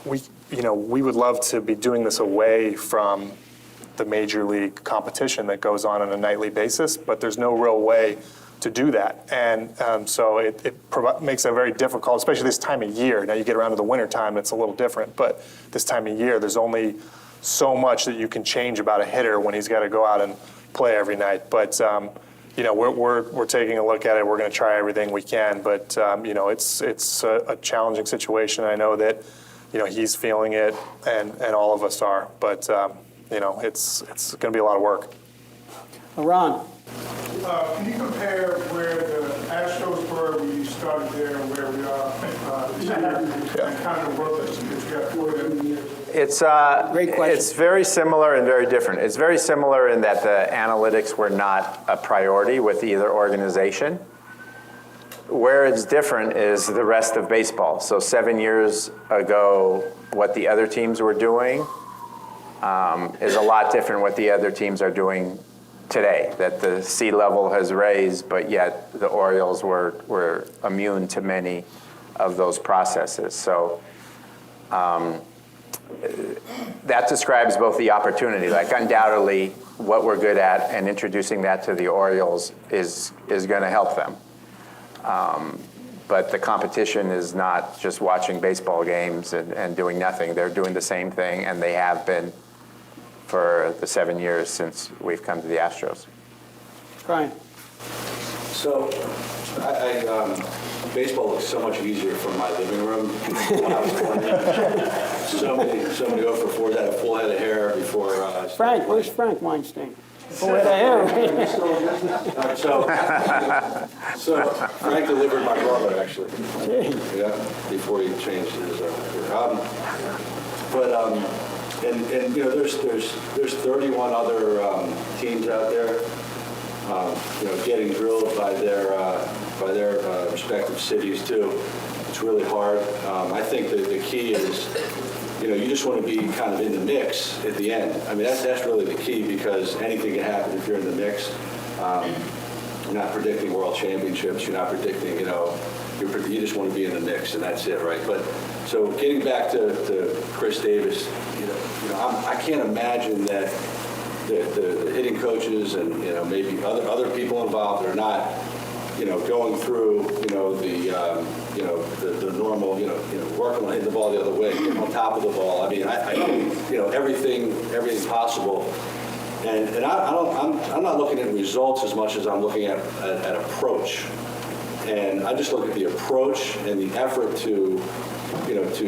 we would love to be doing this away from the major league competition that goes on a nightly basis, but there's no real way to do that. And so it makes it very difficult, especially this time of year. Now you get around to the winter time, it's a little different, but this time of year, there's only so much that you can change about a hitter when he's got to go out and play every night. But we're taking a look at it. We're going to try everything we can, but it's a challenging situation. I know that he's feeling it, and all of us are. But it's going to be a lot of work. Ron. Can you compare where the Astros were when you started there and where we are this year, and kind of the work that you got for them? It's Great question. It's very similar and very different. It's very similar in that the analytics were not a priority with either organization. Where it's different is the rest of baseball. So 7 years ago, what the other teams were doing is a lot different what the other teams are doing today, that the sea level has raised, but yet the Orioles were immune to many of those processes. So that describes both the opportunity, like undoubtedly what we're good at, and introducing that to the Orioles is going to help them. But the competition is not just watching baseball games and doing nothing. They're doing the same thing, and they have been for the 7 years since we've come to the Astros. Brian. So, baseball looks so much easier from my living room when I was 20. So many 0 for 4s, had a full head of hair before. Frank, where's Frank Weinstein? Full head of hair. So Frank delivered my brother, actually. Yeah, before he changed his And there's 31 other teams out there, getting drilled by their respective cities too. It's really hard. I think that the key is, you just want to be kind of in the mix at the end. I mean, that's really the key, because anything can happen if you're in the mix. You're not predicting world championships. You're not predicting, you just want to be in the mix, and that's it, right? But so getting back to Chris Davis, I can't imagine that the hitting coaches and maybe other people involved are not going through the normal working on hitting the ball the other way, getting on top of the ball. I mean, I everything possible. And I'm not looking at results as much as I'm looking at approach. And I just look at the approach and the effort to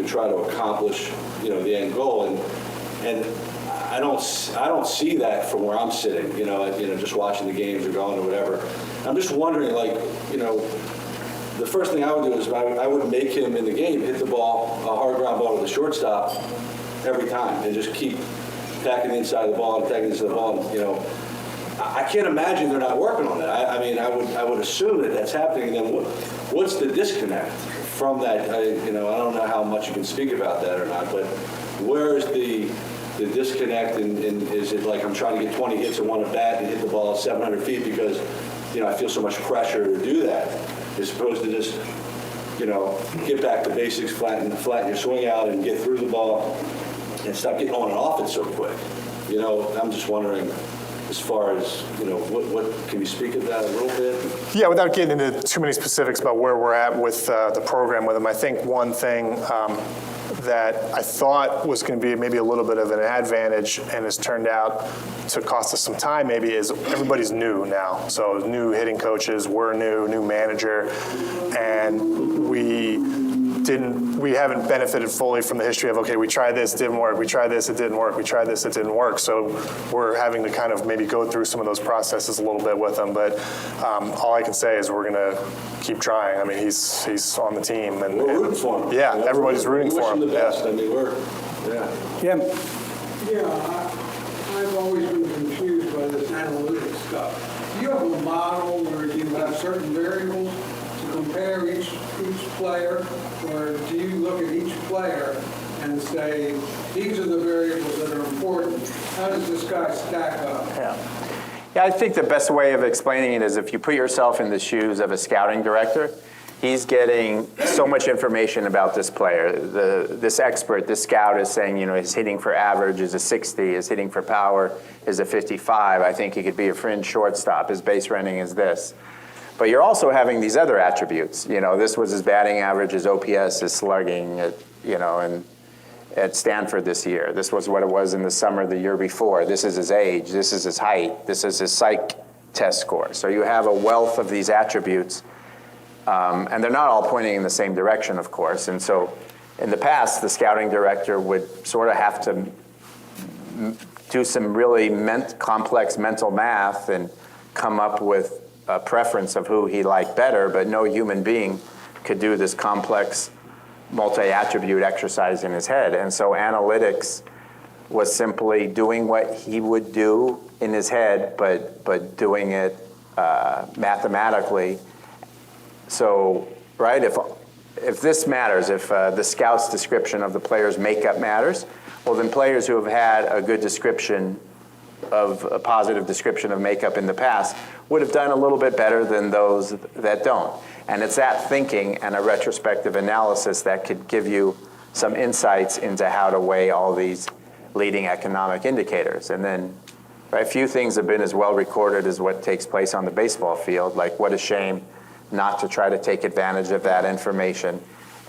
try to accomplish the end goal. And I don't see that from where I'm sitting, just watching the games or going or whatever. I'm just wondering, like, the first thing I would do is I would make him in the game hit the ball, a hard ground ball to the shortstop every time, and just keep attacking the inside of the ball, attacking the inside of the ball. And, I can't imagine they're not working on it. I mean, I would assume that that's happening. And then what's the disconnect from that? I don't know how much you can speak about that or not, but where is the disconnect? And is it like I'm trying to get 20 hits in one at bat and hit the ball 700 feet because I feel so much pressure to do that, as opposed to just get back to basics, flatten your swing out, and get through the ball and stop getting on and off it so quick. I'm just wondering, as far as, what can you speak of that a little bit? Yeah, without getting into too many specifics about where we're at with the program with him, I think one thing that I thought was going to be maybe a little bit of an advantage and has turned out to cost us some time maybe is everybody's new now. So new hitting coaches, we're new manager, and we haven't benefited fully from the history of, okay, we tried this, it didn't work, we tried this, it didn't work, we tried this, it didn't work. So we're having to kind of maybe go through some of those processes a little bit with them. But all I can say is we're going to keep trying. I mean, he's on the team. And we're rooting for him. Yeah, everybody's rooting for him. We wish him the best. Yeah. I mean, I've always been confused by this analytics stuff. Do you have a model where you have certain variables to compare each player, or do you look at each player and say, these are the variables that are important? How does this guy stack up? Yeah, I think the best way of explaining it is if you put yourself in the shoes of a scouting director, he's getting so much information about this player. This expert, this scout is saying, his hitting for average is a 60, his hitting for power is a 55. I think he could be a fringe shortstop. His base running is this. But you're also having these other attributes. This was his batting average, his OPS, his slugging, at Stanford this year. This was what it was in the summer the year before. This is his age. This is his height. This is his psych test score. So you have a wealth of these attributes, and they're not all pointing in the same direction, of course. And so in the past, the scouting director would sort of have to do some really complex mental math and come up with a preference of who he liked better, but no human being could do this complex multi-attribute exercise in his head. And so analytics was simply doing what he would do in his head, but doing it mathematically. So, right, if this matters, if the scout's description of the player's makeup matters, well, then players who have had a good description of a positive description of makeup in the past would have done a little bit better than those that don't. And it's that thinking and a retrospective analysis that could give you some insights into how to weigh all these leading economic indicators. And then, right, few things have been as well recorded as what takes place on the baseball field. Like, what a shame not to try to take advantage of that information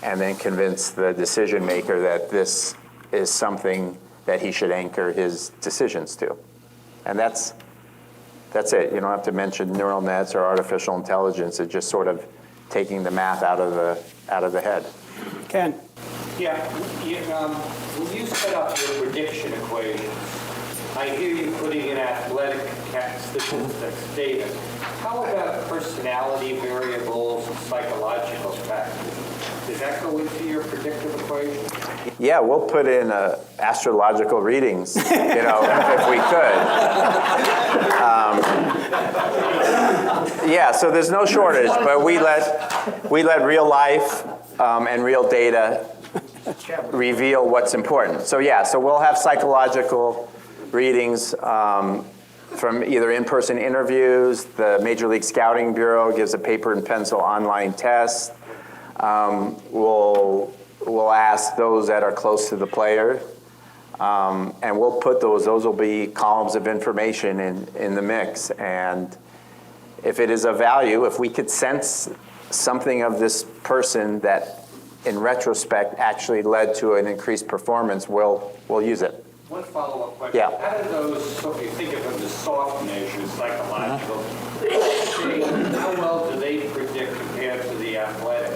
and then convince the decision maker that this is something that he should anchor his decisions to. And that's it. You don't have to mention neural nets or artificial intelligence. It's just sort of taking the math out of the head. Ken? Yeah, when you set up your prediction equation, I hear you putting in athletic statistics data. How about personality variables and psychological factors? Does that go into your predictive equation? Yeah, we'll put in astrological readings, if we could. Yeah, so there's no shortage, but we let real life and real data reveal what's important. So yeah, so we'll have psychological readings from either in-person interviews. The Major League Scouting Bureau gives a paper and pencil online test. We'll ask those that are close to the player, and we'll put those will be columns of information in the mix. And if it is of value, if we could sense something of this person that in retrospect actually led to an increased performance, we'll use it. One follow-up question. Yeah. How do those, so if you think of them as soft measures, psychological, how well do they predict compared to the athletic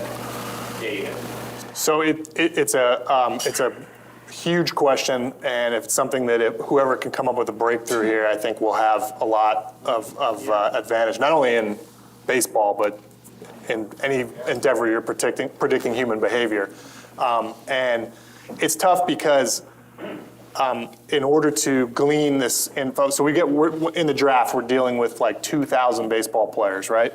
data? So it's a huge question, and it's something that whoever can come up with a breakthrough here, I think will have a lot of advantage, not only in baseball, but in any endeavor you're predicting human behavior. And it's tough because in order to glean this info, so we're in the draft, we're dealing with like 2,000 baseball players, right?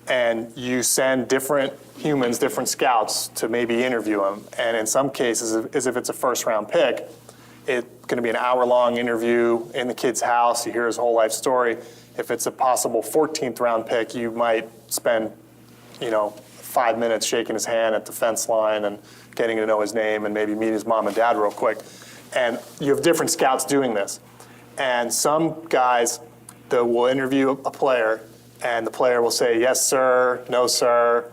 And you send different humans, different scouts to maybe interview them. And in some cases, as if it's a first-round pick, it's going to be an hour-long interview in the kid's house. You hear his whole life story. If it's a possible 14th round pick, you might spend, 5 minutes shaking his hand at the fence line and getting to know his name and maybe meet his mom and dad real quick. And you have different scouts doing this. And some guys that will interview a player, and the player will say, yes, sir, no, sir,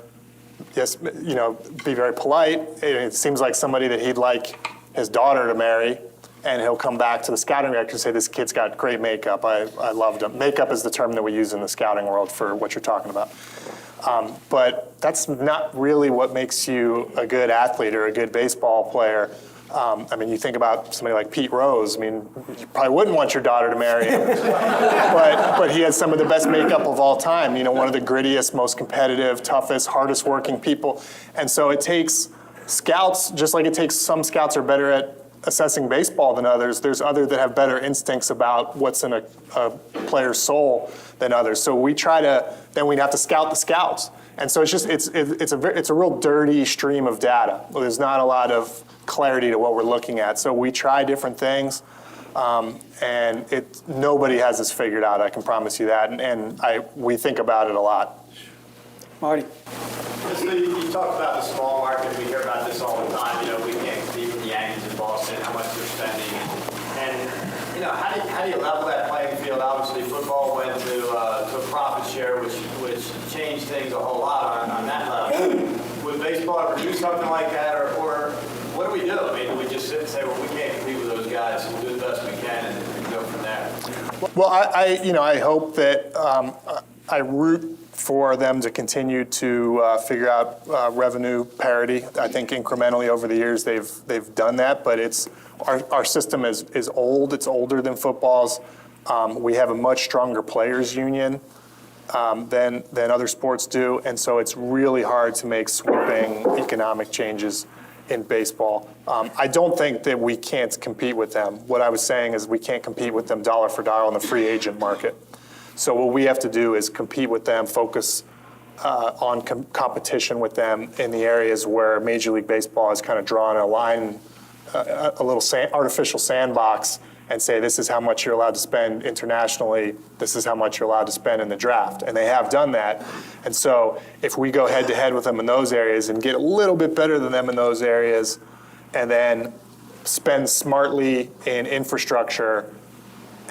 yes, be very polite. It seems like somebody that he'd like his daughter to marry. And he'll come back to the scouting director and say, this kid's got great makeup. I loved him. Makeup is the term that we use in the scouting world for what you're talking about. But that's not really what makes you a good athlete or a good baseball player. You think about somebody like Pete Rose. You probably wouldn't want your daughter to marry him. but he has some of the best makeup of all time. One of the grittiest, most competitive, toughest, hardest working people. And so it takes scouts, just like it takes some scouts are better at assessing baseball than others, there's others that have better instincts about what's in a player's soul than others. So we try to, then we'd have to scout the scouts. And so it's a real dirty stream of data. There's not a lot of clarity to what we're looking at. So we try different things, and nobody has this figured out, I can promise you that. And we think about it a lot. Marty. You talked about the small market. We hear about this all the time. We can't compete with the Yankees in Boston, how much they're spending. And how do you level that playing field? Obviously, football went to a profit share, which changed things a whole lot on that level. Would baseball ever do something like that, or what do we do? Do we just sit and say, well, we can't compete with those guys, so we'll do the best we can and go from there? Well, I hope that I root for them to continue to figure out revenue parity. I think incrementally over the years they've done that, but our system is old. It's older than football's. We have a much stronger players union than other sports do, and so it's really hard to make sweeping economic changes in baseball. I don't think that we can't compete with them. What I was saying is we can't compete with them dollar for dollar on the free agent market. So what we have to do is compete with them, focus on competition with them in the areas where Major League Baseball has kind of drawn a line, a little artificial sandbox, and say this is how much you're allowed to spend internationally, this is how much you're allowed to spend in the draft. And they have done that. And so if we go head-to-head with them in those areas and get a little bit better than them in those areas, and then spend smartly in infrastructure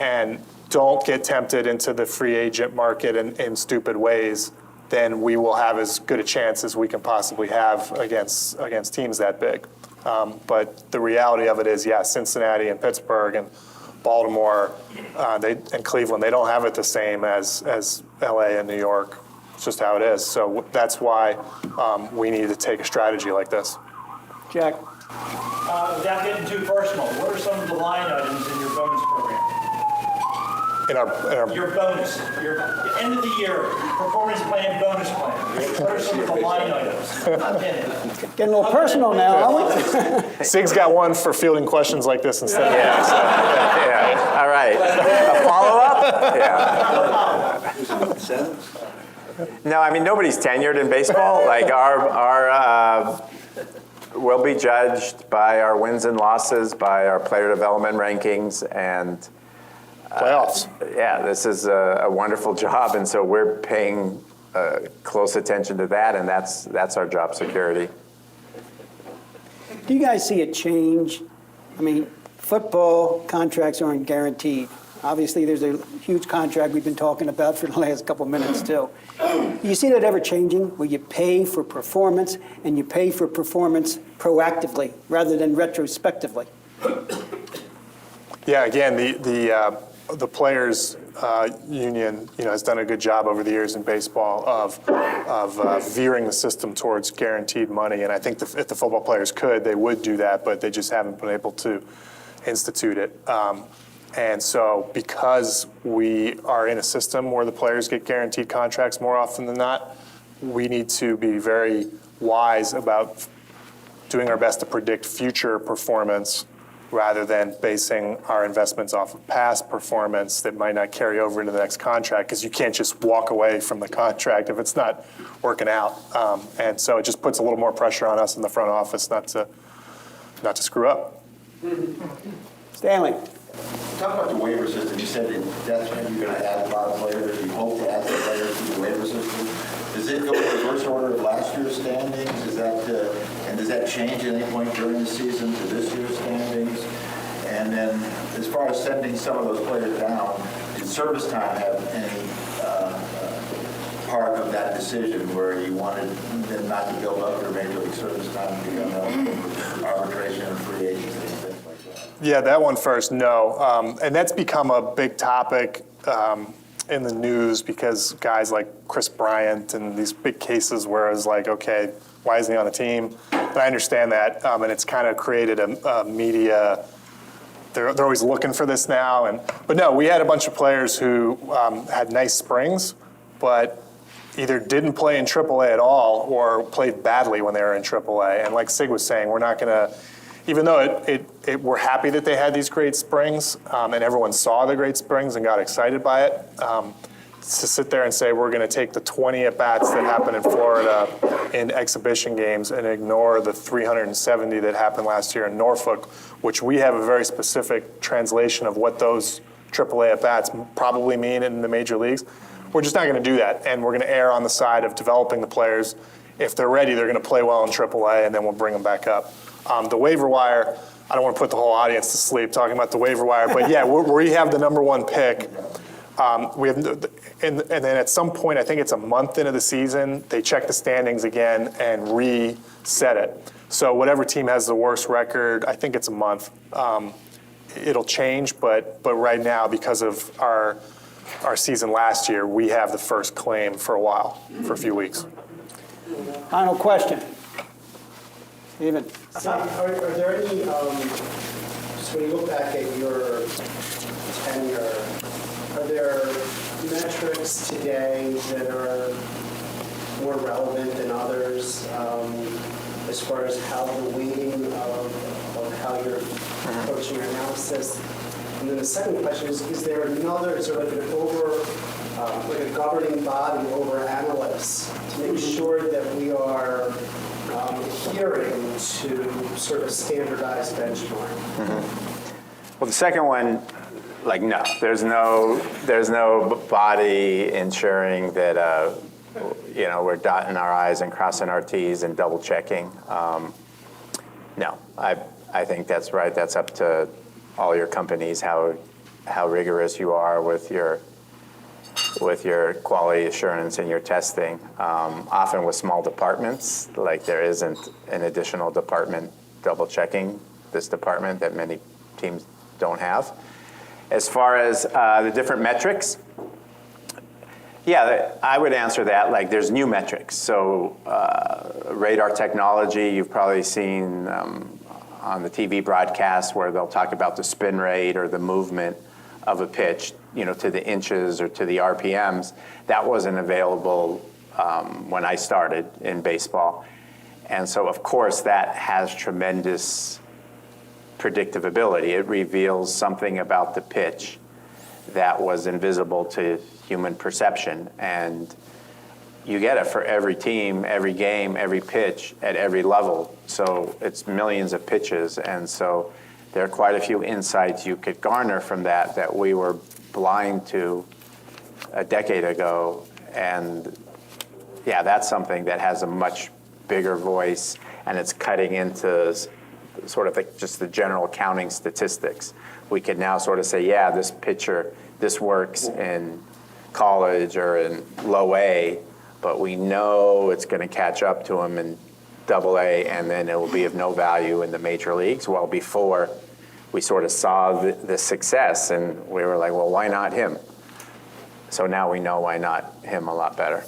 and don't get tempted into the free agent market in stupid ways, then we will have as good a chance as we can possibly have against teams that big. But the reality of it is, Cincinnati and Pittsburgh and Baltimore and Cleveland, they don't have it the same as LA and New York. It's just how it is. So that's why we need to take a strategy like this. Jack. Without getting too personal, what are some of the line items in your bonus program? In our Your bonus, your end of the year performance plan, bonus plan. What are some of the line items? Getting a little personal now, aren't we? Sig's got one for fielding questions like this instead of Yeah. All right. A follow-up? Yeah. No, nobody's tenured in baseball. Like we'll be judged by our wins and losses, by our player development rankings, and playoffs. This is a wonderful job, and so we're paying close attention to that, and that's our job security. Do you guys see a change? Football contracts aren't guaranteed. Obviously, there's a huge contract we've been talking about for the last couple minutes, too. Do you see that ever changing, where you pay for performance, and you pay for performance proactively rather than retrospectively? Yeah, again, the players union, has done a good job over the years in baseball of veering the system towards guaranteed money. And I think if the football players could, they would do that, but they just haven't been able to institute it. And so because we are in a system where the players get guaranteed contracts more often than not, we need to be very wise about doing our best to predict future performance rather than basing our investments off of past performance that might not carry over into the next contract, because you can't just walk away from the contract if it's not working out. And so it just puts a little more pressure on us in the front office not to screw up. Stanley. Talk about the waiver system. You said that's when you're going to add a lot of players. You hope to add some players to the waiver system. Does it go in reverse order of last year's standings? And does that change at any point during the season to this year's standings? And then as far as sending some of those players down, did service time have any part of that decision where you wanted them not to build up their major league service time to become eligible for arbitration and free agency and things like that? Yeah, that one first, no. And that's become a big topic in the news because guys like Chris Bryant and these big cases where it's like, okay, why isn't he on a team? And I understand that, and it's kind of created a media. They're always looking for this now, but no, we had a bunch of players who had nice springs, but either didn't play in AAA at all or played badly when they were in AAA. And like Sig was saying, we're not going to, even though we're happy that they had these great springs and everyone saw the great springs and got excited by it, to sit there and say we're going to take the 20 at-bats that happened in Florida in exhibition games and ignore the 370 that happened last year in Norfolk, which we have a very specific translation of what those AAA at-bats probably mean in the major leagues. We're just not going to do that, and we're going to err on the side of developing the players. If they're ready, they're going to play well in AAA, and then we'll bring them back up. The waiver wire, I don't want to put the whole audience to sleep talking about the waiver wire, but yeah, we have the number one pick. We have, and then at some point, I think it's a month into the season, they check the standings again and reset it. So whatever team has the worst record, I think it's a month. It'll change, but right now, because of our season last year, we have the first claim for a while, for a few weeks. Final question. Steven. So are there any, so when you look back at your tenure, are there metrics today that are more relevant than others as far as how the weighting of how you're approaching your analysis? And then the second question is there another, is there like like a governing body over analysts to make sure that we are adhering to sort of standardized benchmark? Well, the second one, like, no, there's no body ensuring that we're dotting our I's and crossing our T's and double checking. No, I think that's right. That's up to all your companies how rigorous you are with your quality assurance and your testing. Often with small departments, like there isn't an additional department double checking this department that many teams don't have. As far as the different metrics, yeah, I would answer that like there's new metrics. So radar technology, you've probably seen on the TV broadcast where they'll talk about the spin rate or the movement of a pitch, to the inches or to the RPMs. That wasn't available when I started in baseball. And so, of course, that has tremendous predictive ability. It reveals something about the pitch that was invisible to human perception. And you get it for every team, every game, every pitch at every level. So it's millions of pitches. And so there are quite a few insights you could garner from that we were blind to a decade ago. And yeah, that's something that has a much bigger voice, and it's cutting into sort of just the general counting statistics. We could now sort of say, yeah, this pitcher, this works in college or in low A, but we know it's going to catch up to him in double A, and then it will be of no value in the major leagues. Well, before we sort of saw the success, and we were like, well, why not him? So now we know why not him a lot better.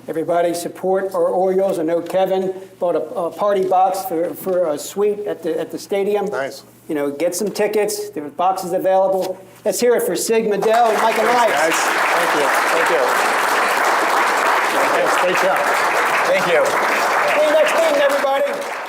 Everybody support our Orioles. I know Kevin bought a party box for a suite at the stadium. Nice. You know, get some tickets. There are boxes available. Let's hear it for Mejdal and Mike Elias. Guys, thank you. Thank you. Thanks. Great job. Thank you. See you next meeting, everybody.